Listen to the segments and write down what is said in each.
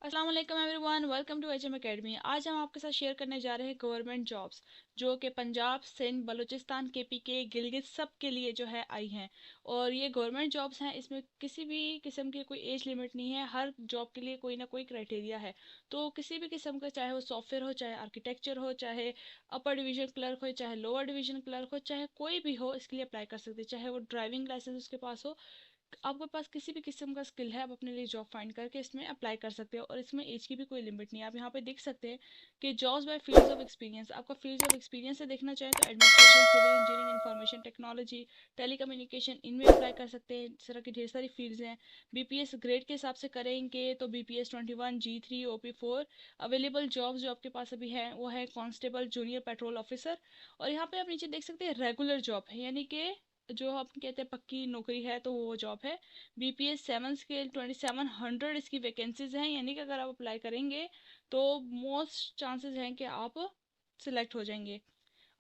अस्सलाम वालेकुम everyone, welcome to HM academy. आज हम आपके साथ शेयर करने जा रहे हैं गवर्नमेंट जॉब्स जो कि पंजाब, सिंध, बलूचिस्तान, केपीके, गिलगित सब के लिए जो है आई हैं। और ये गवर्नमेंट जॉब्स हैं, इसमें किसी भी किस्म की कोई एज लिमिट नहीं है। हर जॉब के लिए कोई ना कोई क्राइटेरिया है। तो किसी भी किस्म का, चाहे वो सॉफ्टवेयर हो, चाहे आर्किटेक्चर हो, चाहे अपर डिवीजन क्लर्क हो, चाहे लोअर डिवीजन क्लर्क हो, चाहे कोई भी हो, इसके लिए अप्लाई कर सकते हैं। चाहे वो ड्राइविंग लाइसेंस उसके पास हो, आपके पास किसी भी किस्म का स्किल है, आप अपने लिए जॉब फाइंड करके इसमें अप्लाई कर सकते हो। और इसमें एज की भी कोई लिमिट नहीं है। आप यहाँ पे देख सकते हैं कि jobs by fields of experience, आपका फील्ड्स ऑफ एक्सपीरियंस से देखना चाहें तो administration, civil engineering, information technology, telecommunication, इनमें अप्लाई कर सकते हैं। इस तरह की ढेर सारी फील्ड्स हैं। बीपीएस ग्रेड के हिसाब से करेंगे तो BPS 21, G3, OP4 available jobs जो आपके पास अभी है वो है कांस्टेबल, जूनियर पेट्रोल ऑफिसर। और यहाँ पे आप नीचे देख सकते हैं रेगुलर जॉब है, यानी कि जो हम कहते हैं पक्की नौकरी है, तो वो जॉब है। बीपीएस 7 स्केल 2700 इसकी वैकेंसीज हैं, यानी कि अगर आप अप्लाई करेंगे तो मोस्ट चांसेस हैं कि आप सिलेक्ट हो जाएंगे।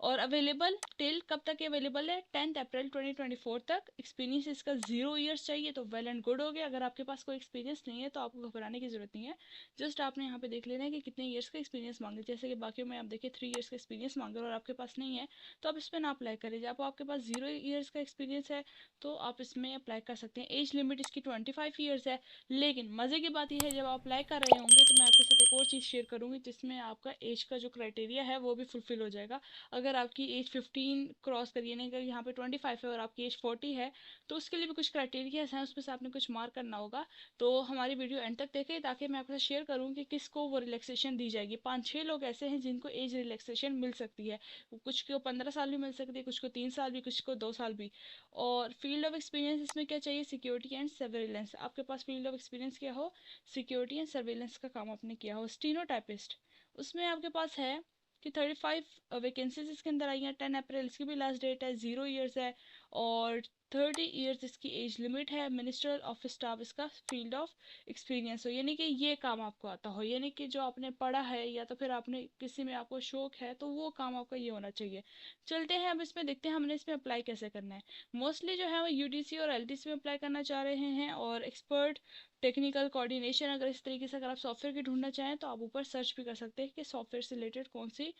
और अवेलेबल टिल कब तक अवेलेबल है? 10 अप्रैल 2024 तक। एक्सपीरियंस इसका 0 ईयर्स चाहिए तो वेल एंड गुड हो गया। अगर आपके पास कोई एक्सपीरियंस नहीं है तो आपको घबराने की जरूरत नहीं है। जस्ट आपने यहाँ पे देख लेना है कि कितने ईयर्स का एक्सपीरियंस मांगे। जैसे कि बाकी में आप देखिए 3 ईयर्स का एक्सपीरियंस मांगे और आपके पास नहीं है तो आप इस पर ना अप्लाई करें। जब आपके पास 0 ईयर्स का एक्सपीरियंस है तो आप इसमें अप्लाई कर सकते हैं। एज लिमिट इसकी 25 ईयर्स है। लेकिन मज़े की बात यह है, जब आप अप्लाई कर रहे होंगे तो मैं आपके साथ एक और चीज़ शेयर करूंगी जिसमें आपका एज का जो क्राइटेरिया है वो भी फुलफिल हो जाएगा। अगर आपकी एज 15 क्रॉस करिए, नहीं, अगर यहाँ पे 25 है और आपकी एज 40 है तो उसके लिए भी कुछ क्राइटेरिया हैं, उसमें से आपने कुछ मार्क करना होगा। तो हमारी वीडियो एंड तक देखें ताकि मैं आपके साथ शेयर करूँ कि किसको वो रिलैक्सेशन दी जाएगी। 5-6 लोग ऐसे हैं जिनको एज रिलैक्सेशन मिल सकती है। कुछ को 15 साल भी मिल सकती है, कुछ को 3 साल भी, कुछ को 2 साल भी। और फील्ड ऑफ एक्सपीरियंस इसमें क्या चाहिए? Security and surveillance. आपके पास फील्ड ऑफ एक्सपीरियंस क्या हो? सिक्योरिटी एंड सर्वेलेंस का काम आपने किया हो। स्टीनोटाइपिस्ट, उसमें आपके पास है कि 35 वैकेंसीज इसके अंदर आई हैं। 10 अप्रैल इसकी भी लास्ट डेट है। 0 ईयर्स है और 30 ईयर्स इसकी एज लिमिट है। मिनिस्ट्रियल ऑफिस स्टाफ इसका फील्ड ऑफ एक्सपीरियंस हो, यानी कि ये काम आपको आता हो, यानी कि जो आपने पढ़ा है या तो फिर आपने किसी में आपको शौक है तो वो काम आपका ये होना चाहिए। चलते हैं अब इसमें देखते हैं हमने इसमें अप्लाई कैसे करना है। मोस्टली जो है वो यूडीसी और एलटीसी में अप्लाई करना चाह रहे हैं। और एक्सपर्ट टेक्निकल कोऑर्डिनेशन, अगर इस तरीके से अगर आप सॉफ्टवेयर की ढूंढना चाहें तो आप ऊपर सर्च भी कर सकते हैं कि सॉफ्टवेयर से रिलेटेड कौन सी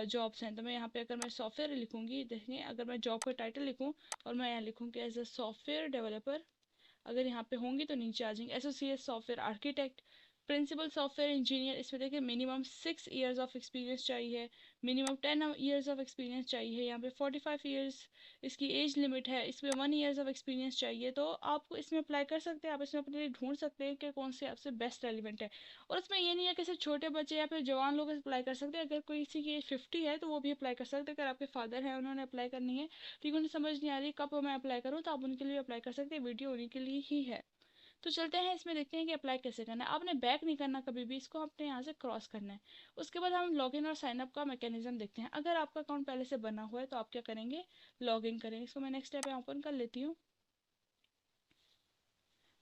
जॉब्स हैं। तो मैं यहाँ पे अगर मैं सॉफ्टवेयर लिखूंगी, देखिए अगर मैं जॉब का टाइटल लिखूँ और मैं यहाँ लिखूँ एज अ सॉफ्टवेयर डेवलपर, अगर यहाँ पे होंगी तो नीचे आ जाएंगे associate software architect, principal software engineer. इसमें देखिए मिनिमम 6 ईयर्स ऑफ एक्सपीरियंस चाहिए, मिनिमम 10 ईयर्स ऑफ एक्सपीरियंस चाहिए। यहाँ पे 45 ईयर्स इसकी एज लिमिट है, इसमें 1 ईयर्स ऑफ एक्सपीरियंस चाहिए। तो आप इसमें अप्लाई कर सकते हैं, आप इसमें अपने लिए ढूंढ सकते हैं कि कौन से आपसे बेस्ट रेलिवेंट है। और इसमें ये नहीं है कि सिर्फ छोटे बच्चे या फिर जवान लोग अप्लाई कर सकते हैं। अगर कोई किसी की एज 50 है तो वो भी अप्लाई कर सकते हैं। अगर आपके फादर हैं, उन्होंने अप्लाई करनी है, ठीक, उन्हें समझ नहीं आ रही कब मैं अप्लाई करूँ, तो आप उनके लिए अप्लाई कर सकते हैं। वीडियो उन्हीं के लिए ही है। तो चलते हैं इसमें देखते हैं कि अप्लाई कैसे करना है। आपने बैक नहीं करना कभी भी, इसको आपने यहाँ से क्रॉस करना है। उसके बाद हम लॉगिन और साइनअप का मैकेनिज्म देखते हैं। अगर आपका अकाउंट पहले से बना हुआ है तो आप क्या करेंगे? लॉगिन करेंगे। इसको मैं नेक्स्ट स्टेप पे ओपन कर लेती हूँ।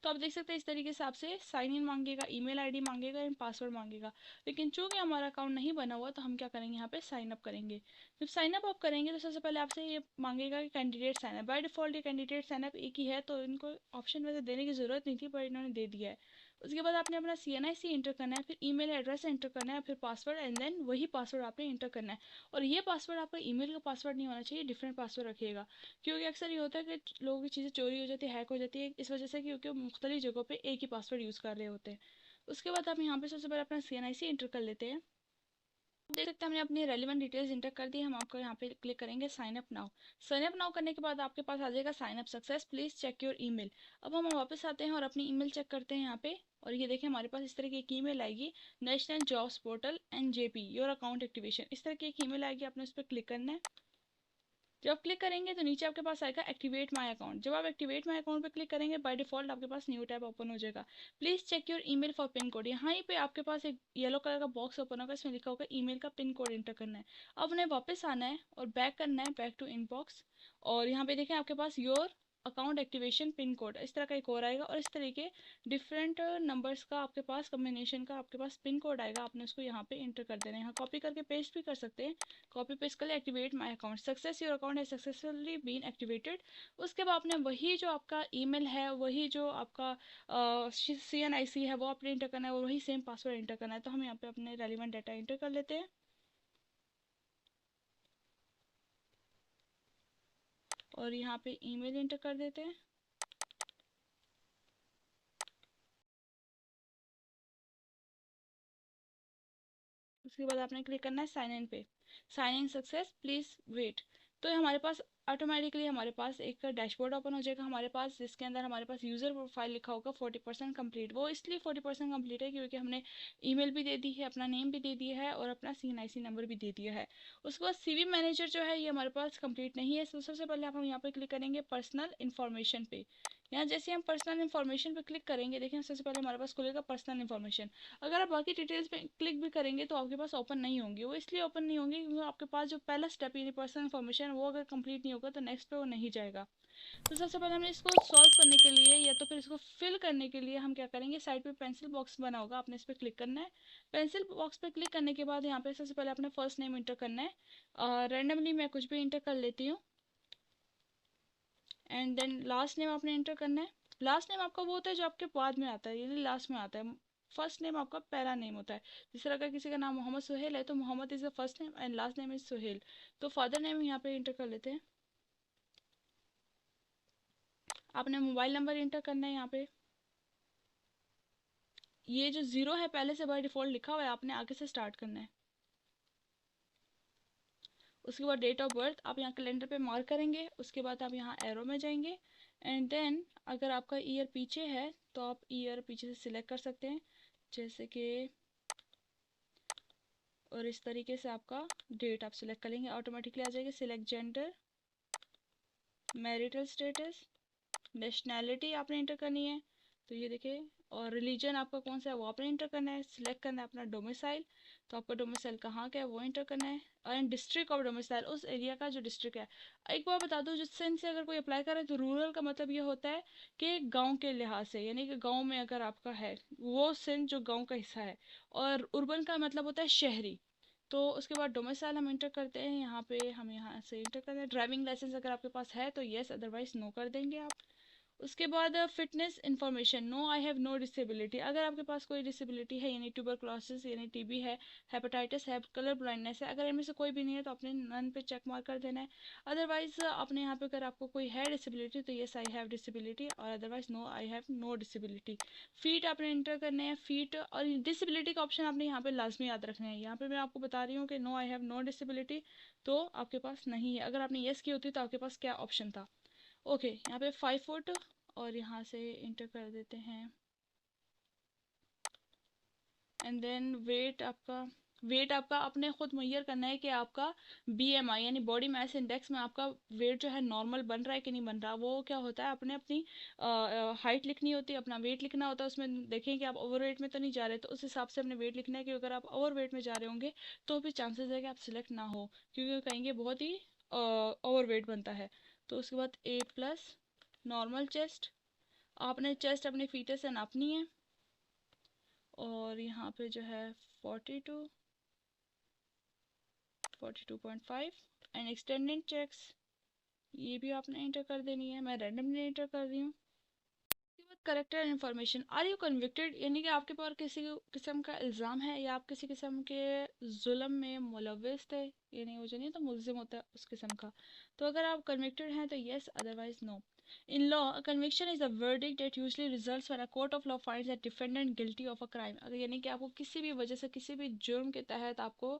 तो आप देख सकते हैं इस तरीके से आपसे साइन इन मांगेगा, ईमेल आईडी मांगेगा एंड पासवर्ड मांगेगा। लेकिन चूंकि हमारा अकाउंट नहीं बना हुआ तो हम क्या करेंगे? यहाँ पे साइन अप करेंगे। जब साइन अप आप करेंगे तो सबसे पहले आपसे ये मांगेगा कि candidate sign up. By default ये कैंडिडेट साइन अप एक ही है तो इनको ऑप्शन वैसे देने की जरूरत नहीं थी, पर इन्होंने दे दिया है। उसके बाद आपने अपना CNIC इंटर करना है, फिर ईमेल एड्रेस एंटर करना है, फिर पासवर्ड एंड देन वही पासवर्ड आपने इंटर करना है। और ये पासवर्ड आपका ईमेल का पासवर्ड नहीं होना चाहिए, डिफरेंट पासवर्ड रखिएगा। क्योंकि अक्सर ये होता है कि लोगों की चीज़ें चोरी हो जाती है, हैक हो जाती है, इस वजह से क्योंकि वो मुख्तलिफ जगहों पे एक ही पासवर्ड यूज़ कर रहे होते हैं। उसके बाद आप यहाँ पे सबसे पहले अपना CNIC इंटर कर लेते हैं। देख सकते हैं हमने अपनी रेलिवेंट डिटेल्स इंटर कर दी। हम आपको यहाँ पे क्लिक करेंगे sign up now. Sign up now करने के बाद आपके पास आ जाएगा sign up success, please check your email. अब हम वापस आते हैं और अपनी ईमेल चेक करते हैं यहाँ पे। और ये देखें हमारे पास इस तरह की एक ईमेल आएगी, national jobs portal NJP your account activation. इस तरह की एक ईमेल आएगी, आपने उस पर क्लिक करना है। जब आप क्लिक करेंगे तो नीचे आपके पास आएगा एक्टिवेट माय अकाउंट। जब आप एक्टिवेट माय अकाउंट पे क्लिक करेंगे बाय डिफॉल्ट आपके पास न्यू टैब ओपन हो जाएगा। Please check your email for pin code. यहाँ पे आपके पास एक येलो कलर का बॉक्स ओपन होगा, इसमें लिखा होगा ईमेल का पिन कोड एंटर करना है। अब उन्हें वापस आना है और बैक करना है, बैक टू इनबॉक्स। और यहाँ पे देखें आपके पास your account activation pin code, इस तरह का एक और आएगा, और इस तरीके डिफरेंट नंबर्स का आपके पास कॉम्बिनेशन का आपके पास पिन कोड आएगा। आपने उसको यहाँ पे इंटर कर देना है। यहाँ कॉपी करके पेस्ट भी कर सकते हैं। कॉपी पेस्ट कर ले, activate my account, success your account है सक्सेसफुली बीन एक्टिवेटेड। उसके बाद आपने वही जो आपका ईमेल है, वही जो आपका CNIC है, वो आपने इंटर करना है, और वही सेम पासवर्ड इंटर करना है। तो हम यहाँ पे अपने रेलिवेंट डाटा इंटर कर लेते हैं और यहाँ पे ईमेल इंटर कर देते हैं। उसके बाद आपने क्लिक करना है साइन इन पे, sign in success please wait. तो हमारे पास ऑटोमेटिकली हमारे पास एक डैशबोर्ड ओपन हो जाएगा हमारे पास, जिसके अंदर हमारे पास यूज़र प्रोफाइल लिखा होगा 40% कंप्लीट। वो इसलिए 40% कंप्लीट है क्योंकि हमने ईमेल भी दे दी है, अपना नेम भी दे दिया है, और अपना CNIC नंबर भी दे दिया है। उसके बाद CV मैनेजर जो है ये हमारे पास कंप्लीट नहीं है। तो सबसे पहले हम यहाँ पे क्लिक करेंगे पर्सनल इन्फॉर्मेशन पे। यहाँ जैसे हम पर्सनल इन्फॉर्मेशन पे क्लिक करेंगे, देखिए सबसे पहले हमारे पास खुलेगा पर्सनल इन्फॉर्मेशन। अगर आप बाकी डिटेल्स पे क्लिक भी करेंगे तो आपके पास ओपन नहीं होंगी। वो इसलिए ओपन नहीं होंगी क्योंकि आपके पास जो पहला स्टेप यानी पर्सनल इन्फॉर्मेशन वो अगर कंप्लीट नहीं होगा तो नेक्स्ट पे वो नहीं जाएगा। तो सबसे पहले हमें इसको सॉल्व करने के लिए या तो फिर इसको फिल करने के लिए हम क्या करेंगे, साइड पे पेंसिल बॉक्स बना होगा, आपने इस पर क्लिक करना है। पेंसिल बॉक्स पे क्लिक करने के बाद यहाँ पे सबसे पहले अपने फर्स्ट नेम इंटर करना है। रैंडमली मैं कुछ भी इंटर कर लेती हूँ। एंड देन लास्ट नेम आपने इंटर करना है। लास्ट नेम आपका वो होता है जो आपके बाद में आता है, यानी लास्ट में आता है। फर्स्ट नेम आपका पहला नेम होता है। जिस तरह अगर किसी का नाम मोहम्मद सुहेल है तो Mohammad is the first name and last name is Suhail. तो फादर नेम यहाँ पे इंटर कर लेते हैं। आपने मोबाइल नंबर इंटर करना है यहाँ पे। ये जो जीरो है पहले से बाय डिफॉल्ट लिखा हुआ है, आपने आगे से स्टार्ट करना है। उसके बाद डेट ऑफ बर्थ आप यहाँ कैलेंडर पे मार्क करेंगे। उसके बाद आप यहाँ एरो में जाएंगे एंड देन अगर आपका ईयर पीछे है तो आप ईयर पीछे से सिलेक्ट कर सकते हैं, जैसे कि, और इस तरीके से आपका डेट आप सिलेक्ट कर लेंगे, ऑटोमेटिकली आ जाएगी। Select gender, marital status, nationality आपने इंटर करनी है, तो ये देखिए, और रिलीजन आपका कौन सा है वो आपने इंटर करना है। सिलेक्ट करना है अपना डोमिसाइल, तो आपका डोमिसाइल कहाँ का है वो इंटर करना है। और डिस्ट्रिक्ट ऑफ डोमिसाइल, उस एरिया का जो डिस्ट्रिक्ट है। एक बार बता दूं, जिससे इनसे अगर कोई अप्लाई करे तो रूरल का मतलब ये होता है कि गांव के लिहाज से, यानी कि गांव में अगर आपका है वो सिंध जो गांव का हिस्सा है, और urban का मतलब होता है शहरी। तो उसके बाद डोमिसाइल हम इंटर करते हैं, यहाँ पे हम यहाँ से इंटर करते हैं। ड्राइविंग लाइसेंस अगर आपके पास है तो येस, अदरवाइज नो कर देंगे आप। उसके बाद fitness information, no I have no disability, अगर आपके पास कोई डिसेबिलिटी है यानी ट्यूबरक्लोसिस यानी TB है, हेपेटाइटिस है, कलर ब्लाइंडनेस है, अगर इनमें से कोई भी नहीं है तो आपने नन पे चेक मार्क कर देना है। अदरवाइज आपने यहाँ पे अगर आपको कोई है डिसेबिलिटी तो येस आई हैव डिसेबिलिटी, और otherwise no I have no disability. Feet आपने इंटर करने हैं, फीट और डिसेबिलिटी का ऑप्शन आपने यहाँ पे लाजमी याद रखना है। यहाँ पे मैं आपको बता रही हूँ कि no I have no disability तो आपके पास नहीं है। अगर आपने येस की होती तो आपके पास क्या ऑप्शन था। ओके, यहाँ पे 5 फुट, और यहाँ से इंटर कर देते हैं। एंड देन वेट आपका अपने खुद मुहैया करना है कि आपका BMI यानी बॉडी मास इंडेक्स में आपका वेट जो है नॉर्मल बन रहा है कि नहीं बन रहा। वो क्या होता है, अपने अपनी हाइट लिखनी होती है, अपना वेट लिखना होता है। उसमें देखें कि आप ओवर वेट में तो नहीं जा रहे, तो उस हिसाब से अपने वेट लिखना है, कि अगर आप ओवर वेट में जा रहे होंगे तो भी चांसेस है कि आप सिलेक्ट ना हो, क्योंकि कहेंगे बहुत ही ओवर वेट बनता है। तो उसके बाद A+ नॉर्मल चेस्ट, आपने चेस्ट अपने फीते से नापनी है, और यहाँ पे जो है 42 42.5 एंड एक्सटेंडेड चेक्स ये भी आपने इंटर कर देनी है। मैं रैंडमली इंटर कर रही हूँ। Character information, are you convicted, यानी कि आपके पास किसी किस्म का इल्ज़ाम है या आप किसी किस्म के जुल्म में मुलविस थे, यानी वो जो नहीं तो मुल्जिम होता है उस किस्म का। तो अगर आप कन्विक्टेड हैं तो yes, otherwise no. In law conviction is a verdict that usually results when a court of law finds that defendant guilty of a crime, अगर यानी कि आपको किसी भी वजह से किसी भी जुर्म के तहत आपको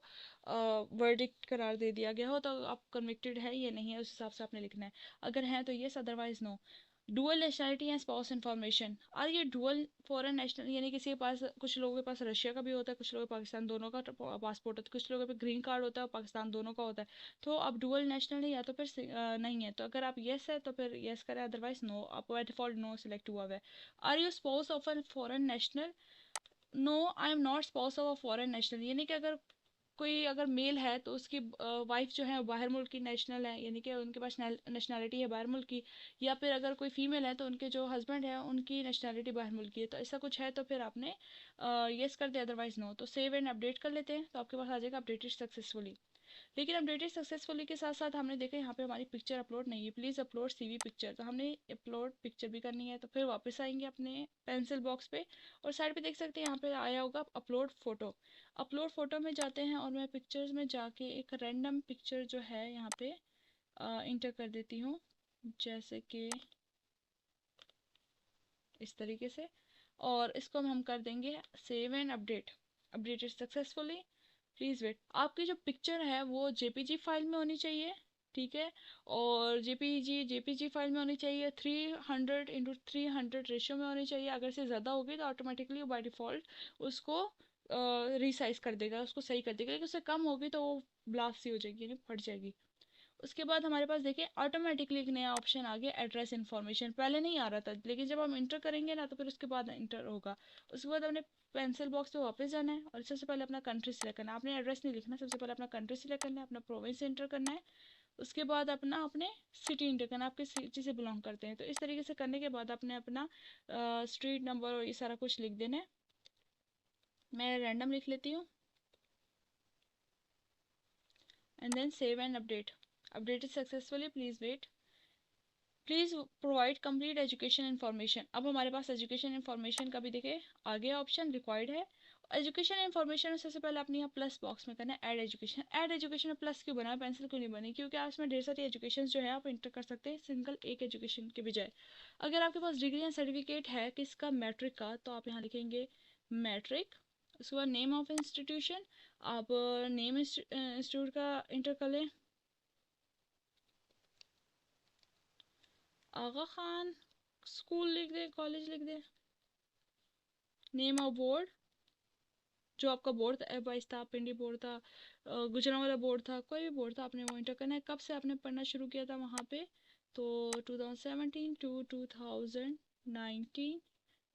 वर्डिक्ट करार दे दिया गया हो तो आप कन्विक्टेड है या नहीं है उस हिसाब से आपने लिखना है। अगर है तो yes, otherwise no. Dual nationality and spouse information, और ये डुअल फॉरेन नेशनल यानी किसी के पास, कुछ लोगों के पास रशिया का भी होता है, कुछ लोगों के पाकिस्तान दोनों का पासपोर्ट होता है, कुछ लोगों पे ग्रीन कार्ड होता है और पाकिस्तान दोनों का होता है। तो आप डुअल नेशनल है या तो फिर नहीं है, तो अगर आप येस है तो फिर येस करें, अदरवाइज नो, आपको बाय डिफॉल्ट नो सिलेक्ट हुआ है। Are you spouse of an foreign national, no I am not spouse of a foreign national, यानी कि अगर कोई अगर मेल है तो उसकी वाइफ जो है बाहर मुल्क की नेशनल है, यानी कि उनके पास नेशनैलिटी है बाहर मुल्क की, या फिर अगर कोई फीमेल है तो उनके जो हस्बैंड है उनकी नेशनैलिटी बाहर मुल्क की है, तो ऐसा कुछ है तो फिर आपने येस कर दिया, अदरवाइज नो। तो सेव एंड अपडेट कर लेते हैं, तो आपके पास आ जाएगा अपडेटेड सक्सेसफुली। लेकिन अपडेटेड सक्सेसफुली के साथ साथ हमने देखा यहाँ पे हमारी पिक्चर अपलोड नहीं है, प्लीज़ अपलोड सीवी पिक्चर। तो हमने अपलोड पिक्चर भी करनी है, तो फिर वापस आएंगे अपने पेंसिल बॉक्स पे, और साइड पे देख सकते हैं यहाँ पे आया होगा अपलोड फोटो। अपलोड फोटो में जाते हैं और मैं पिक्चर्स में जाके एक रैंडम पिक्चर जो है यहाँ पे इंटर कर देती हूँ, जैसे कि इस तरीके से। और इसको हम कर देंगे save and update, updated successfully, please wait. आपकी जो पिक्चर है वो जेपीजी फाइल में होनी चाहिए, ठीक है। और जेपीजी फाइल में होनी चाहिए, 300:300 रेशियो में होनी चाहिए। अगर से ज़्यादा होगी तो ऑटोमेटिकली बाय डिफ़ॉल्ट उसको रिसाइज कर देगा, उसको सही कर देगा। लेकिन उससे कम होगी तो वो ब्लास्ट सी हो जाएगी, यानी फट जाएगी। उसके बाद हमारे पास देखिए ऑटोमेटिकली एक नया ऑप्शन आ गया, एड्रेस इन्फॉर्मेशन। पहले नहीं आ रहा था, लेकिन जब हम इंटर करेंगे ना तो फिर उसके बाद इंटर होगा। उसके बाद हमने पेंसिल बॉक्स पे वापस जाना है और सबसे पहले अपना कंट्री सिलेक्ट करना है। आपने एड्रेस नहीं लिखना, सबसे पहले अपना कंट्री सिलेक्ट करना है, अपना प्रोविंस एंटर करना है। उसके बाद अपना अपने सिटी इंटर करना, आप किस सिटी से बिलोंग करते हैं। तो इस तरीके से करने के बाद आपने अपना स्ट्रीट नंबर और ये सारा कुछ लिख देना है। मैं रैंडम लिख लेती हूँ, and then save and update. Updated successfully, please wait. Please provide complete education information. अब हमारे पास एजुकेशन इन्फॉर्मेशन का भी देखिए आगे ऑप्शन रिक्वायर्ड है। एजुकेशन इन्फॉर्मेशन में सबसे पहले अपने यहाँ प्लस बॉक्स में करना है ऐड एजुकेशन। ऐड एजुकेशन में प्लस क्यों बना, पेंसिल क्यों नहीं बनी, क्योंकि आप इसमें ढेर सारी एजुकेशन जो है आप इंटर कर सकते हैं सिंगल एक एजुकेशन के बजाय। अगर आपके पास डिग्री या सर्टिफिकेट है किसका, मैट्रिक का, तो आप यहाँ लिखेंगे मैट्रिक। उसके बाद नेम ऑफ इंस्टीट्यूशन, आप नेम इंस्टीट्यूट का इंटर कर लें, आगा खान स्कूल लिख दे, कॉलेज लिख दे। नेम ऑफ बोर्ड, जो आपका बोर्ड था, बाईस था, पिंडी बोर्ड था, गुजरांवाला बोर्ड था, कोई भी बोर्ड था, आपने वो इंटर करना है। कब से आपने पढ़ना शुरू किया था वहाँ पे, तो 2017 टू 2019,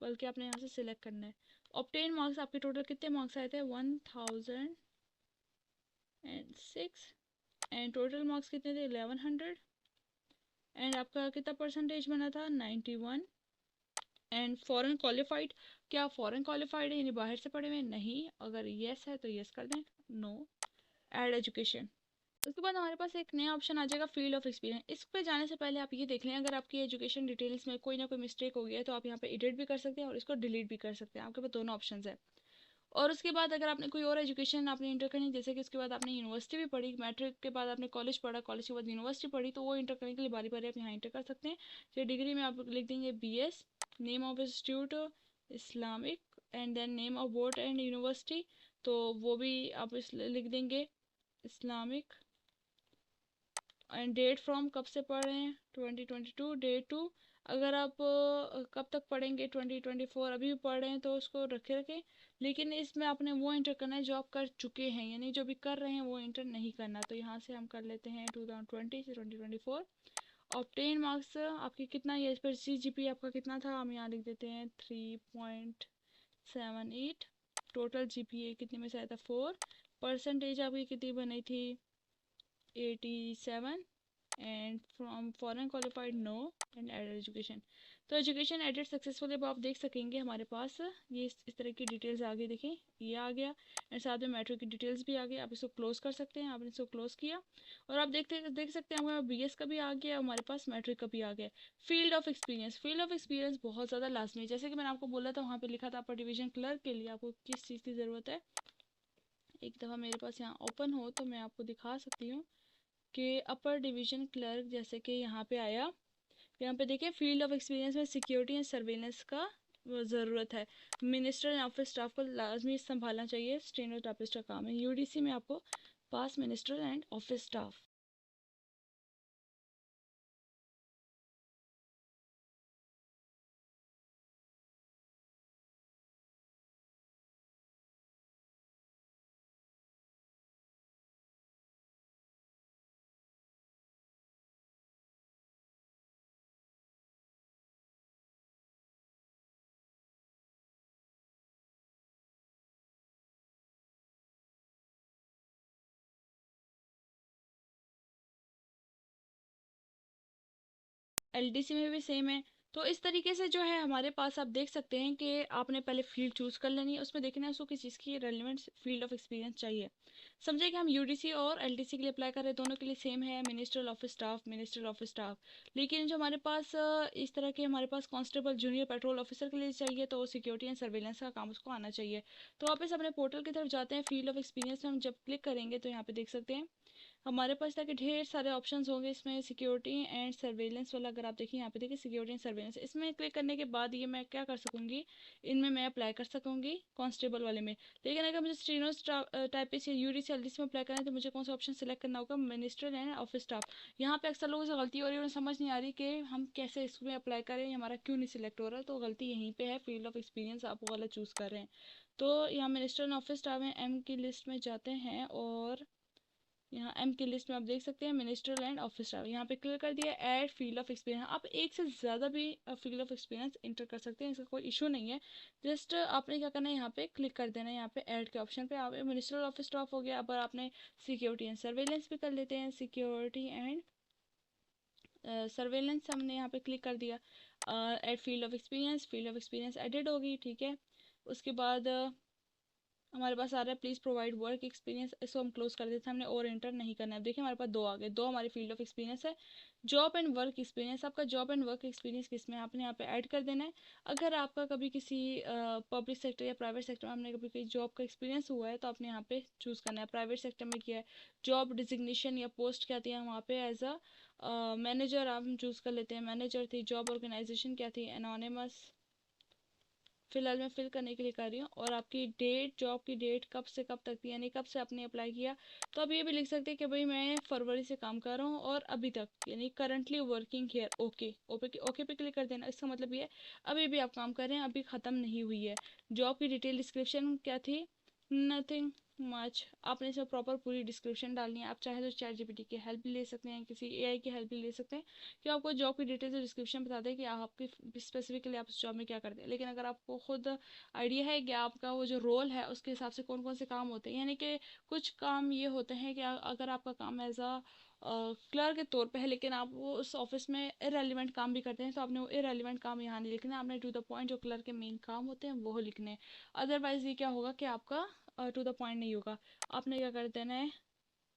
बल्कि आपने यहाँ से सिलेक्ट करना है। ऑब्टेन मार्क्स, आपके टोटल कितने मार्क्स आए थे, 1006, एंड टोटल मार्क्स कितने थे, 1100। एंड आपका कितना परसेंटेज बना था, 91। एंड फॉरेन क्वालिफाइड, क्या आप फॉरेन क्वालिफाइड है यानी बाहर से पढ़े हुए, नहीं। अगर येस है तो येस कर दें, नो। Add education. उसके बाद हमारे पास एक नया ऑप्शन आ जाएगा फील्ड ऑफ एक्सपीरियंस। इस पे जाने से पहले आप ये देख लें, अगर आपकी एजुकेशन डिटेल्स में कोई ना कोई मिस्टेक हो गया है तो आप यहाँ पे एडिट भी कर सकते हैं और इसको डिलीट भी कर सकते हैं, आपके पास दोनों ऑप्शन है। और उसके बाद अगर आपने कोई और एजुकेशन आपने इंटर करनी, जैसे कि उसके बाद आपने यूनिवर्सिटी भी पढ़ी, मैट्रिक के बाद आपने कॉलेज पढ़ा, कॉलेज के बाद यूनिवर्सिटी पढ़ी, तो वो इंटर करने के लिए बारी बारी आप यहाँ इंटर कर सकते हैं। तो डिग्री में आप लिख देंगे BS, name of institute Islamic, and then name of board and university, तो वो भी आप लिख देंगे इस्लामिक। एंड डेट फ्रॉम, कब से पढ़ रहे हैं, 2022, डे टू। अगर आप कब तक पढ़ेंगे, 2024 अभी भी पढ़ रहे हैं तो उसको रखे रखें। लेकिन इसमें आपने वो इंटर करना है जो आप कर चुके हैं, यानी जो भी कर रहे हैं वो इंटर नहीं करना। तो यहाँ से हम कर लेते हैं 2020 से 2024। ऑब्टेन मार्क्स आपके कितना, ये इस पर CGPA आपका कितना था, हम यहाँ लिख देते हैं 3.78। टोटल GPA कितने में से आया था, 4। परसेंटेज आपकी कितनी बनी थी, 87। And from foreign qualified, no. And added education, तो एजुकेशन एडेड सक्सेसफुली। अब आप देख सकेंगे हमारे पास ये इस तरह की डिटेल्स आ गई, देखें ये आ गया, एंड साथ में मैट्रिक की डिटेल्स भी आ गई। आप इसको क्लोज कर सकते हैं, आपने इसको क्लोज किया और आप देख सकते हैं हमारे BS का भी आ गया, हमारे पास मैट्रिक का भी आ गया। Field of experience, field of experience बहुत ज़्यादा लाजमी है, जैसे कि मैंने आपको बोला था वहाँ पे लिखा था अपर डिवीजन क्लर्क के लिए आपको किस चीज़ की ज़रूरत है। एक दफ़ा मेरे पास यहाँ ओपन हो तो मैं आपको दिखा सकती हूँ कि अपर डिवीजन क्लर्क, जैसे कि यहाँ पे आया, यहाँ पे देखिए फील्ड ऑफ एक्सपीरियंस में सिक्योरिटी एंड सर्वेलेंस का ज़रूरत है। मिनिस्टर एंड ऑफिस स्टाफ को लाजमी संभालना चाहिए, स्टेनोटाइपिस्ट का काम है। UDC में आपको पास minister and office staff. LDC में भी सेम है। तो इस तरीके से जो है हमारे पास आप देख सकते हैं कि आपने पहले फील्ड चूज़ कर लेनी है, उसमें देखना है उसको किस चीज़ की रेलिवेंट फील्ड ऑफ एक्सपीरियंस चाहिए। समझे कि हम यूडीसी और एलडीसी के लिए अप्लाई कर रहे हैं, दोनों के लिए सेम है, ministerial office staff, ministerial office staff. लेकिन जो हमारे पास इस तरह के हमारे पास कांस्टेबल जूनियर पेट्रोल ऑफिसर के लिए चाहिए तो सिक्योरिटी एंड सर्वेलेंस का काम उसको आना चाहिए। तो वापस अपने पोर्टल की तरफ जाते हैं, फील्ड ऑफ एक्सपीरियंस में हम जब क्लिक करेंगे तो यहाँ पे देख सकते हैं हमारे पास ताकि ढेर सारे ऑप्शंस होंगे इसमें सिक्योरिटी एंड सर्वेलेंस वाला। अगर आप देखिए यहाँ पे देखिए सिक्योरिटी एंड सर्वेलेंस, इसमें क्लिक करने के बाद ये मैं क्या कर सकूँगी, इनमें मैं अप्लाई कर सकूँगी कांस्टेबल वाले में। लेकिन अगर मुझे स्टीनो टाइपिस्ट या यूडीसी एलडीसी में अप्लाई करना है तो मुझे कौन सा ऑप्शन सेलेक्ट करना होगा, मिनिस्ट्रियल एंड ऑफिस स्टाफ। यहाँ पे अक्सर लोगों से गलती हो रही है, उन्हें समझ नहीं आ रही कि हम कैसे इसमें अप्लाई करें, हमारा क्यों नहीं सिलेक्ट हो रहा है। तो गलती यहीं पे है, फील्ड ऑफ एक्सपीरियंस आप वो वाला चूज़ कर रहे हैं। तो यहाँ मिनिस्ट्रियल एंड ऑफिस स्टाफ में एम की लिस्ट में जाते हैं और यहाँ एम की लिस्ट में आप देख सकते हैं मिनिस्ट्रियल एंड ऑफिस स्टाफ, यहाँ पे क्लिक कर दिया ऐड फील्ड ऑफ एक्सपीरियंस। आप एक से ज़्यादा भी फील्ड ऑफ एक्सपीरियंस इंटर कर सकते हैं, इसका कोई इशू नहीं है। जस्ट आपने क्या करना है, यहाँ पे क्लिक कर देना है, यहाँ पे ऐड के ऑप्शन पे। आप मिनिस्ट्रियल ऑफिस स्टाफ हो गया, अब आपने सिक्योरिटी एंड सर्वेलेंस भी कर लेते हैं, सिक्योरिटी एंड सर्वेलेंस हमने यहाँ पे क्लिक कर दिया। Add field of experience added होगी, ठीक है। उसके बाद हमारे पास आ रहा है प्लीज़ प्रोवाइड वर्क एक्सपीरियंस, इसको हम क्लोज कर देते हैं, हमने और एंटर नहीं करना है। देखिए हमारे पास दो आ गए, दो हमारी फील्ड ऑफ एक्सपीरियंस है। जॉब एंड वर्क एक्सपीरियंस, आपका जॉब एंड वर्क एक्सपीरियंस किस में आपने यहाँ पे ऐड कर देना है। अगर आपका कभी किसी पब्लिक सेक्टर या प्राइवेट सेक्टर में आपने कभी कोई जॉब का एक्सपीरियंस हुआ है तो आपने यहाँ पे चूज़ करना है। प्राइवेट सेक्टर में किया है, जॉब डिजिग्नेशन या पोस्ट क्या थी, हम वहाँ पे एज अ मैनेजर आप चूज़ कर लेते हैं, मैनेजर थी। जॉब ऑर्गेनाइजेशन क्या थी, एनोनिमस। फिलहाल मैं फिल करने के लिए कर रही हूँ। और आपकी डेट, जॉब की डेट कब से कब तक थी, यानी कब से आपने अप्लाई किया। तो आप ये भी लिख सकते हैं कि भाई मैं फरवरी से काम कर रहा हूँ और अभी तक, यानी currently working here. Okay, okay पे क्लिक कर देना। इसका मतलब ये है अभी भी आप काम कर रहे हैं, अभी ख़त्म नहीं हुई है। जॉब की डिटेल डिस्क्रिप्शन क्या थी, नथिंग मच। आपने इसमें प्रॉपर पूरी डिस्क्रिप्शन डालनी है। आप चाहे तो चैट जीपीटी की हेल्प भी ले सकते हैं, किसी एआई की हेल्प भी ले सकते हैं कि आपको जॉब की डिटेल्स और डिस्क्रिप्शन बता दें कि आपकी स्पेसिफिकली आप उस जॉब में क्या करते हैं। लेकिन अगर आपको खुद आइडिया है कि आपका वो जो रोल है उसके हिसाब से कौन कौन से काम होते हैं, यानी कि कुछ काम ये होते हैं कि अगर आपका काम एज अ क्लर्क के तौर पे है लेकिन आप वो उस ऑफिस में इरेलीवेंट काम भी करते हैं, तो आपने वो इरेलीवेंट काम यहाँ नहीं लिखना है, आपने टू द पॉइंट जो क्लर्क के मेन काम होते हैं वो लिखने हैं। अदरवाइज ये क्या होगा कि आपका टू द पॉइंट नहीं होगा। आपने क्या कर देना है,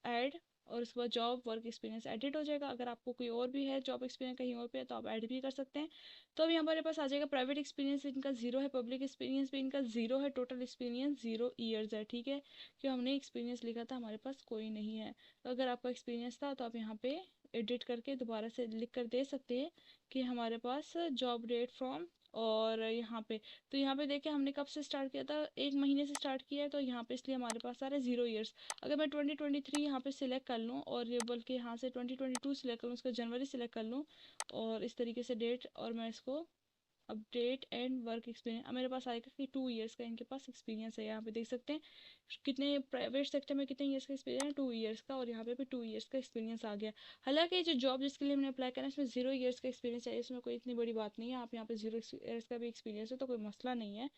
ऐड, और उसके बाद जॉब वर्क एक्सपीरियंस एडिट हो जाएगा। अगर आपको कोई और भी है जॉब एक्सपीरियंस कहीं और पे है तो आप ऐड भी कर सकते हैं। तो अब यहाँ हमारे पास आ जाएगा प्राइवेट एक्सपीरियंस इनका जीरो है, पब्लिक एक्सपीरियंस भी इनका जीरो है, टोटल एक्सपीरियंस 0 ईयर्स है, ठीक है। क्यों हमने एक्सपीरियंस लिखा था, हमारे पास कोई नहीं है। तो अगर आपका एक्सपीरियंस था तो आप यहाँ पे एडिट करके दोबारा से लिख कर दे सकते हैं कि हमारे पास जॉब डेट फ्रॉम, और यहाँ पे तो यहाँ पे देखिए हमने कब से स्टार्ट किया था, 1 महीने से स्टार्ट किया है, तो यहाँ पे इसलिए हमारे पास आ रहा है 0 ईयर्स। अगर मैं 2023 यहाँ पे सिलेक्ट कर लूँ और ये बल्कि यहाँ से 2022 सिलेक्ट कर लूँ, उसका जनवरी सिलेक्ट कर लूँ और इस तरीके से डेट, और मैं इसको अपडेट एंड वर्क एक्सपीरियंस, अब मेरे पास आएगा कि 2 ईयर्स का इनके पास एक्सपीरियंस है। यहाँ पे देख सकते हैं कितने प्राइवेट सेक्टर में कितने ईयर्स का एक्सपीरियंस है, 2 ईयर्स का, और यहाँ पे भी 2 ईयर्स का एक्सपीरियंस आ गया। हालांकि जो जॉब जिसके लिए हमने अप्लाई करना है इसमें 0 ईयर्स का एक्सपीरियंस है, इसमें कोई इतनी बड़ी बात नहीं है। आप यहाँ पे 0 ईयर्स का भी एक्सपीरियंस है तो कोई मसला नहीं है।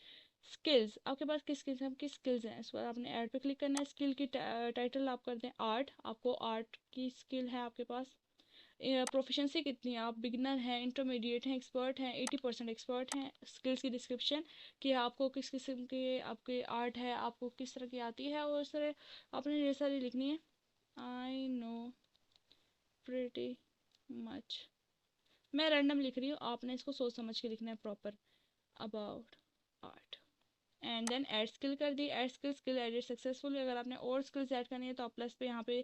स्किल्स, आपके पास किस स्किल्स हैं, किस स्किल्स हैं, इस पर आपने ऐड पे क्लिक करना है। स्किल की टाइटल आप कर दें आर्ट, आपको आर्ट की स्किल है आपके पास। प्रोफिशेंसी कितनी है, आप बिगिनर हैं, इंटरमीडिएट हैं, एक्सपर्ट हैं, 80% एक्सपर्ट हैं। स्किल्स की डिस्क्रिप्शन कि आपको किस किस्म के आपके आर्ट है, आपको किस तरह की आती है, और उस तरह आपने ढेर सारी लिखनी है। आई नो प्रिटी मच, मैं रैंडम लिख रही हूँ, आपने इसको सोच समझ के लिखना है proper, about art. And then add skill कर दी, add skill, skill added successfully. अगर आपने और स्किल्स ऐड करनी है तो आप प्लस पे यहाँ पे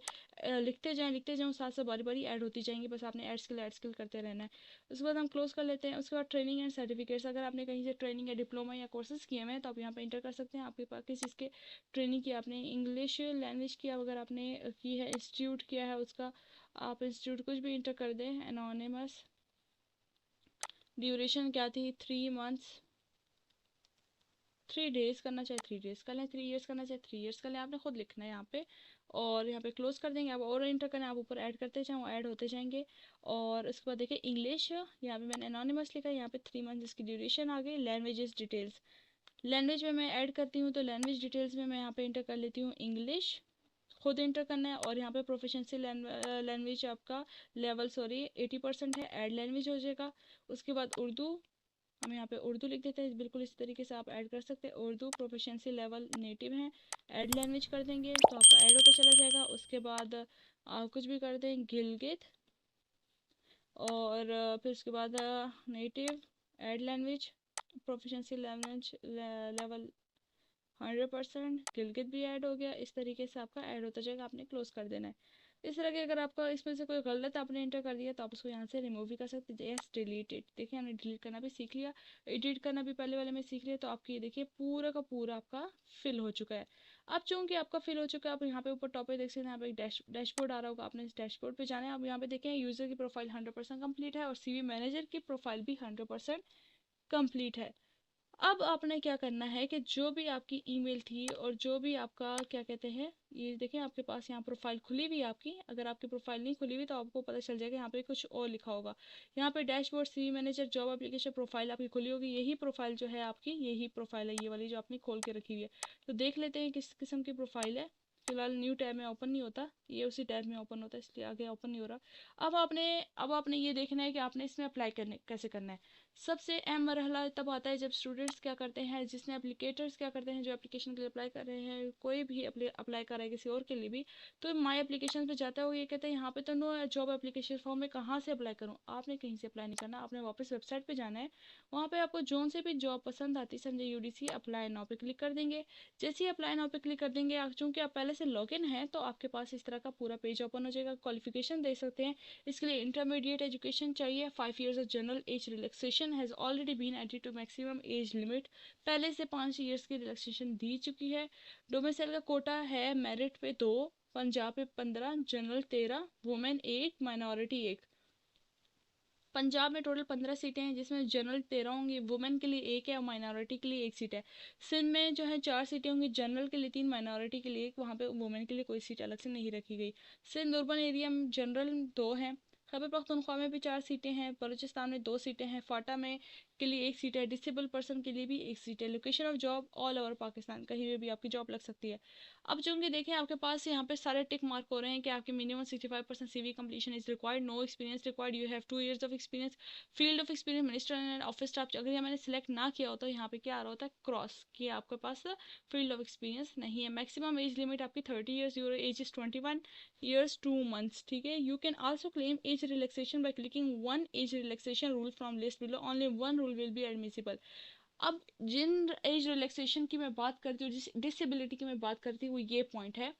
लिखते जाएं, साथ से बारी बारी ऐड होती जाएंगी, बस आपने ऐड स्किल करते रहना है। उसके बाद हम क्लोज कर लेते हैं। उसके बाद ट्रेनिंग एंड सर्टिफिकेट्स, अगर आपने कहीं से ट्रेनिंग या डिप्लोमा या कोर्सेज किए हुए हैं तो आप यहाँ पे इंटर कर सकते हैं। आपके पास किस चीज़ के ट्रेनिंग की, आपने इंग्लिश लैंग्वेज की अगर आपने की है, इंस्टीट्यूट किया है उसका, आप इंस्टीट्यूट कुछ भी इंटर कर दें, एनोनिमस। ड्यूरेशन क्या थी, 3 मंथ्स, 3 डेज करना चाहे 3 डेज कर लें, 3 ईयर्स करना चाहे 3 ईयर्स कर लें, आपने खुद लिखना है यहाँ पे। और यहाँ पे क्लोज कर देंगे। आप और इंटर करें, आप ऊपर ऐड करते जाएं, वो ऐड होते जाएंगे। और उसके बाद देखिए इंग्लिश, यहाँ पे मैंने एनोनिमस लिखा है, यहाँ पे 3 मंथ इसकी ड्यूरेशन आ गई। लैंग्वेजेस डिटेल्स, लैंग्वेज में मैं ऐड करती हूँ तो लैंग्वेज डिटेल्स में मैं यहाँ पे इंटर कर लेती हूँ इंग्लिश। खुद इंटर करना है। और यहाँ पे प्रोफिशिएंसी लैंग्वेज आपका लेवल 80% है, ऐड लैंग्वेज हो जाएगा। उसके बाद उर्दू, हम यहाँ पे उर्दू लिख देते हैं, बिल्कुल इस तरीके से आप ऐड कर सकते हैं। उर्दू प्रोफिशिएंसी लेवल नेटिव है, ऐड लैंग्वेज कर देंगे तो आपका ऐड होता चला जाएगा। उसके बाद आप कुछ भी कर दें गिलगित, और फिर उसके बाद native, add language, proficiency language level 100%, Gilgit भी ऐड हो गया। इस तरीके से आपका ऐड होता जाएगा, आपने क्लोज कर देना है। इस तरह के अगर आपका इसमें से कोई गलत आपने इंटर कर दिया तो आप उसको यहाँ से रिमूव भी कर सकते हैं। Yes, delete it. देखिए हमने डिलीट करना भी सीख लिया, एडिट करना भी पहले वाले में सीख लिया। तो आपकी ये देखिए पूरा का पूरा आपका फिल हो चुका है। अब चूंकि आपका फिल हो चुका है, आप यहाँ पे ऊपर टॉप पे देख सकते हैं, यहाँ पे एक डैशबोर्ड आ रहा होगा, आपने इस डैशबोर्ड पे जाना है। आप यहाँ पे देखें यूजर की प्रोफाइल 100% कंप्लीट है और सीवी मैनेजर की प्रोफाइल भी 100% कंप्लीट है। अब आपने क्या करना है कि जो भी आपकी ईमेल थी और जो भी आपका क्या कहते हैं, ये देखें आपके पास यहाँ प्रोफाइल खुली हुई है आपकी। अगर आपकी प्रोफाइल नहीं खुली हुई तो आपको पता चल जाएगा, यहाँ पे कुछ और लिखा होगा। यहाँ पे dashboard, CV manager, job application, profile आपकी खुली होगी। यही प्रोफाइल जो है आपकी, यही प्रोफाइल है ये वाली जो आपने खोल के रखी हुई है। तो देख लेते हैं किस किस्म की प्रोफाइल है। फिलहाल न्यू टैब में ओपन नहीं होता, ये उसी टैब में ओपन होता है, इसलिए आगे ओपन नहीं हो रहा। अब आपने ये देखना है कि आपने इसमें अप्लाई करने कैसे करना है। सबसे अहम मरहला तब आता है जब स्टूडेंट्स क्या करते हैं, जिसने एप्लीकेटर्स क्या करते हैं, जो एप्लीकेशन के लिए अप्लाई कर रहे हैं, कोई भी अप्लाई कर रहा है किसी और के लिए भी, तो माई एप्लीकेशन पे जाता है, वो ये कहता है यहाँ पे तो नो जॉब एप्लीकेशन फॉर्म में कहाँ से अप्लाई करूँ। आपने कहीं से अप्लाई नहीं करना, आपने वापस वेबसाइट पे जाना है। वहाँ पे आपको जोन से भी जॉब पसंद आती है, समझे यूडीसी, अप्लाई नाउ पे क्लिक कर देंगे। जैसे ही अप्लाई नाउ पे क्लिक कर देंगे, चूँकि आप पहले से लॉग इन है तो आपके पास इस तरह का पूरा पेज ओपन हो जाएगा। क्वालिफिकेशन दे सकते हैं, इसके लिए इंटरमीडिएट एजुकेशन चाहिए। 5 years of general age relaxation has already been added to maximum age limit, पहले से 5 years की रिलैक्सेशन दी चुकी है। डोमिसाइल का कोटा है मेरिट पे 2, पंजाब पे 15, जनरल 13, वुमेन 1, माइनॉरिटी 1। पंजाब में टोटल 15 सीटें हैं, जिसमें जनरल 13 होंगी, वुमेन के लिए 1 है और माइनॉरिटी के लिए 1 सीट है। सिंध में जो है 4 सीटें होंगी, जनरल के लिए 3, माइनॉरिटी के लिए 1, वहाँ पे वुमेन के लिए कोई सीट अलग से नहीं रखी गई। सिंध अर्बन एरिया में जनरल 2 हैं। खैबर पख्तूनख्वा में भी 4 सीटें हैं, बलूचिस्तान में 2 सीटें हैं, फाटा में के लिए 1 सीट है, डिसेबल पर्सन के लिए भी 1 सीट है। Location of job all over Pakistan, कहीं पे भी आपकी जॉब लग सकती है। अब चूंकि देखें आपके पास यहाँ पे सारे टिक मार्क हो रहे हैं कि आपके minimum 65% CV completion is required, no experience required, you have 2 years of experience, field of experience minister and office staff. अगर ये मैंने सेलेक्ट ना किया होता तो यहाँ पे क्या आ रहा होता है, क्रॉस, कि आपके पास फील्ड ऑफ एक्सपीरियंस नहीं है। मैक्सिमम एज लिमिट आपकी 30 years, your age is 21 years 2 months, ठीक है। You can also claim age relaxation by clicking one age relaxation rule from list below, only one rule will be admissible. अब जिन age relaxation की मैं बात करती हूँ, जिस डिसेबिलिटी की मैं बात करती हूँ, वो ये पॉइंट है।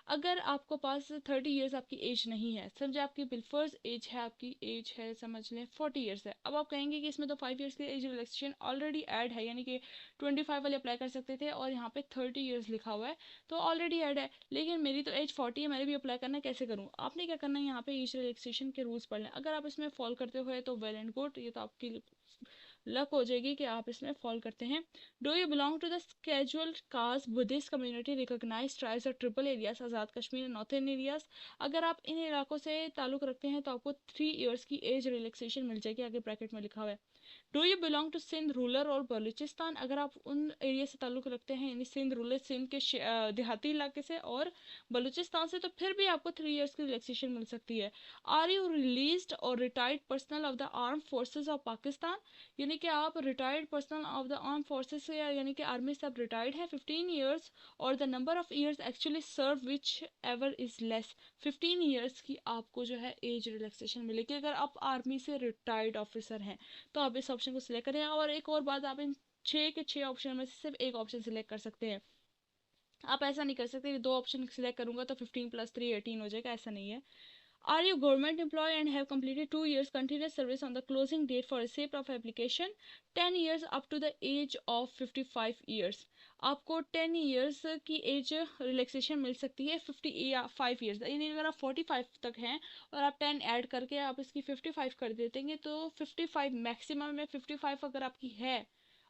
अगर आपको पास 30 years आपकी एज नहीं है, समझे आपकी बिलफर्ज एज है, आपकी एज है समझ लें 40 years है। अब आप कहेंगे कि इसमें तो 5 years की एज रिलैक्सेशन ऑलरेडी ऐड है, यानी कि 25 वाले अप्लाई कर सकते थे और यहाँ पे 30 years लिखा हुआ है तो ऑलरेडी ऐड है। लेकिन मेरी तो एज 40 है, मैंने भी अप्लाई करना है, कैसे करूँ। आपने क्या करना है, यहाँ पे एज रिलैक्सेशन के रूल्स पढ़ लें। अगर आप इसमें फॉलो करते हुए तो वेल एंड गुड, ये तो आपकी लक हो जाएगी कि आप इसमें फॉल करते हैं। Do you belong to the scheduled caste Buddhist community recognise tribes और tribal areas, Azad Kashmir, northern areas. अगर आप इन इलाकों से ताल्लुक़ रखते हैं तो आपको 3 years की एज रिलैक्सेशन मिल जाएगी, आगे ब्रैकेट में लिखा हुआ है। Do you belong to Sindh rural और बलूचिस्तान, अगर आप उन एरिया से ताल्लुक़ रखते हैं, यानी सिंध रूरल, सिंध के देहाती इलाके से और बलूचिस्तान से, तो फिर भी आपको 3 years की रिलैक्सेशन मिल सकती है। आर यू रिलीज्ड और retired personal of the arm forces of Pakistan, यानी कि आप retired personal of the arm forces से, यानी कि आर्मी से आप रिटायर्ड है 15 years, और the number of years actually serve whichever is less, 15 years की आपको जो है एज रिलैक्सेशन मिलेगी अगर आप आर्मी से रिटायर्ड ऑफिसर हैं। तो आप इस ऑप्शन को सिलेक्ट करें। और एक और बात, आप इन 6 के 6 ऑप्शन में से सिर्फ एक ऑप्शन सिलेक्ट कर सकते हैं। आप ऐसा नहीं कर सकते कि 2 ऑप्शन सिलेक्ट करूंगा तो 15 + 3 18 हो जाएगा, ऐसा नहीं है। Are you government employee and have completed 2 years continuous service on the closing date for receipt of application, 10 years up to the age of 55 years? आपको 10 years की एज रिलैक्सेशन मिल सकती है 55 years, यानी अगर आप 45 तक हैं और आप 10 ऐड करके आप इसकी 55 कर देते हैं तो 55 मैक्सिमम में 55 अगर आपकी है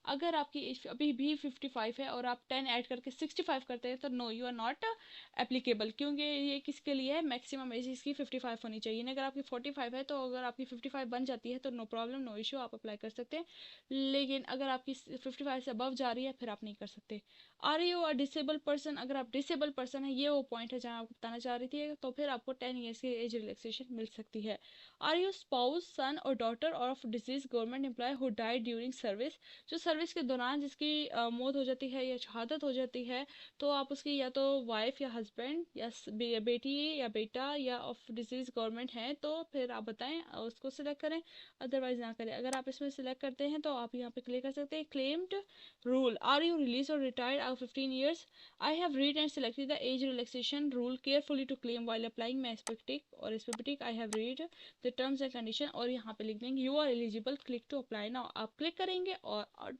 अगर आपकी एज अभी भी 55 है और आप 10 ऐड करके 65 करते हैं तो no, you are not applicable, क्योंकि ये किसके लिए है, मैक्सिमम एज इसकी 55 होनी चाहिए। अगर आपकी 45 है तो अगर आपकी 55 बन जाती है तो नो प्रॉब्लम, नो इशू, आप अप्लाई कर सकते हैं। लेकिन अगर आपकी 55 से अबव जा रही है फिर आप नहीं कर सकते। Are you a disable person, अगर आप डिसेबल पर्सन है, ये वो पॉइंट है जहाँ आपको बताना चाह रही थी, तो फिर आपको 10 ईयर्स की एज रिलैक्सेशन मिल सकती है। आर यू स्पाउस, सन और daughter of deceased government employ who died during service, जो सर्विस के दौरान जिसकी मौत हो जाती है या शहादत हो जाती है, तो आप उसकी या तो वाइफ या हस्बैंड या बेटी या बेटा या ऑफ डिसीज गवर्नमेंट है, तो फिर आप बताएं, उसको सिलेक्ट करें, अदरवाइज ना करें। अगर आप इसमें सिलेक्ट करते हैं तो आप यहाँ पे क्लिक कर सकते हैं claimed rule. Are you release और retired after 15 years? I have read and selected the age relaxation rule carefully to claim while applying my aesthetic और aesthetic I have read the terms and condition, और यहाँ पे लिख देंगे you are eligible, click to apply now। आप click करेंगे और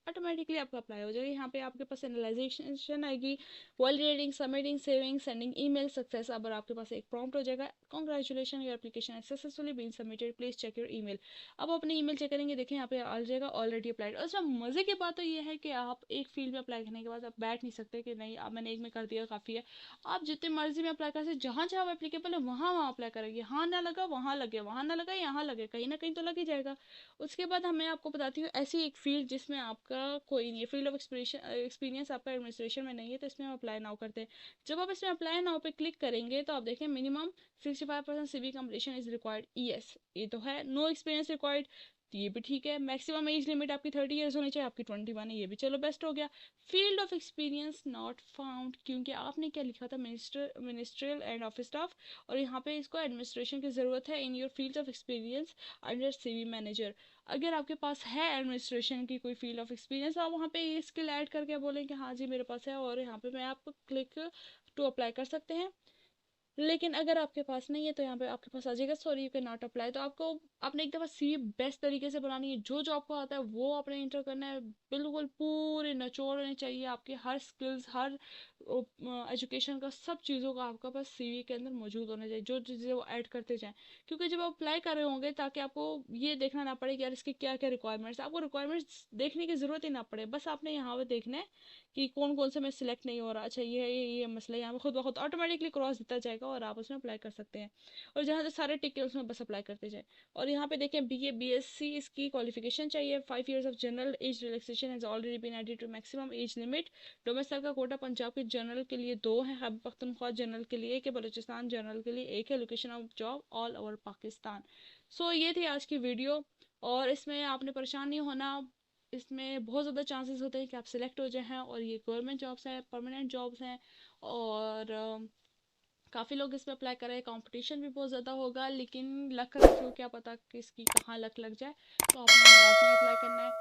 automatically आपका अप्लाई हो जाएगा। यहाँ पे आपके पास एनालाइजेशन आएगी, validating, submitting, saving, sending email, success. अब आपके पास एक प्रॉम्प्ट हो जाएगा, congratulation your application has successfully been submitted, please check your email. अब अपने ईमेल चेक करेंगे, देखें यहाँ पे आ जाएगा ऑलरेडी अप्लाइड। और इसमें मजे की बात तो ये है कि आप एक फील्ड में अप्लाई करने के बाद आप बैठ नहीं सकते कि नहीं अब मैंने एक में कर दिया काफ़ी है। आप जितनी मर्जी में अप्लाई कर सकते, जहाँ जहाँ एप्लीकेबल है वहाँ वहाँ अप्लाई करेंगे, यहाँ ना लगा वहाँ लगे, वहाँ ना लगा यहाँ लगे, कहीं ना कहीं तो लग ही जाएगा। उसके बाद मैं आपको बताती हूँ ऐसी एक फील्ड जिसमें आपका कोई नहीं है, फील्ड ऑफ एक्सपीरियंस आपका एडमिनिस्ट्रेशन में नहीं है, तो इसमें हम अप्लाई नाउ करते हैं। जब आप इसमें अप्लाई नाउ पे क्लिक करेंगे तो आप देखें minimum 65% CV completion is required, yes ये तो है। नो एक्सपीरियंस रिक्वायर्ड, ये भी ठीक है। मैक्सिमम एज लिमिट आपकी 30 ईयर्स होनी चाहिए, आपकी 21 है, ये भी चलो बेस्ट हो गया। Field of experience not found, क्योंकि आपने क्या लिखा था, मिनिस्ट्रियल एंड ऑफिस स्टाफ, और यहाँ पे इसको एडमिनिस्ट्रेशन की ज़रूरत है in your field of experience under CV manager. अगर आपके पास है एडमिनिस्ट्रेशन की कोई फील्ड ऑफ एक्सपीरियंस, आप वहाँ पे ये स्किल ऐड करके बोलें कि हाँ जी मेरे पास है, और यहाँ पे मैं आपको क्लिक टू अप्लाई कर सकते हैं। लेकिन अगर आपके पास नहीं है तो यहाँ पे आपके पास आ जाएगा sorry you can not apply. तो आपको आपने एक दफ़ा सीवी बेस्ट तरीके से बनानी है, जो जो आपको आता है वो आपने इंटर करना है, बिल्कुल पूरे निचोड़ होने चाहिए आपके हर स्किल्स, हर एजुकेशन का, सब चीज़ों का आपका पास सीवी के अंदर मौजूद होना चाहिए, जो चीज़ें वो ऐड करते जाएं। क्योंकि जब आप अप्लाई कर रहे होंगे ताकि आपको ये देखना ना पड़े कि यार इसके क्या क्या रिक्वायरमेंट्स, आपको रिक्वायरमेंट्स देखने की ज़रूरत ही ना पड़े, बस आपने यहाँ पे देखना है कि कौन कौन से में सिलेक्ट नहीं हो रहा, अच्छा ये मसला यहाँ पे खुद ब खुद ऑटोमेटिकली क्रॉस देता जाएगा और आप उसमें अप्लाई कर सकते हैं। और जहाँ से सारे टिक है उसमें बस अप्लाई करते जाए। और यहाँ पे देखें BA BSc इसकी क्वालिफिकेशन चाहिए, 5 years of general age relaxation has already been added to maximum age limit. Domicile का कोटा पंजाब के जनरल के लिए 2 है, खैबर पख्तूनख्वा जनरल के लिए 1 है, बलूचिस्तान जनरल के लिए 1 है। Location of job all over Pakistan. So ये थी आज की वीडियो, और इसमें आपने परेशान नहीं होना, इसमें बहुत ज़्यादा चांसेस होते हैं कि आप सिलेक्ट हो जाएं, और ये गवर्नमेंट जॉब्स हैं, परमानेंट जॉब्स हैं, और काफ़ी लोग इसमें अप्लाई कर रहे हैं, कंपटीशन भी बहुत ज़्यादा होगा, लेकिन लक रखियो, क्या पता किसकी कहाँ लक लग जाए, तो आपने लाजमी अप्लाई करना है।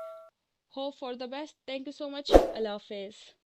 Hope for the best, thank you so much, अल्लाह हाफिज़।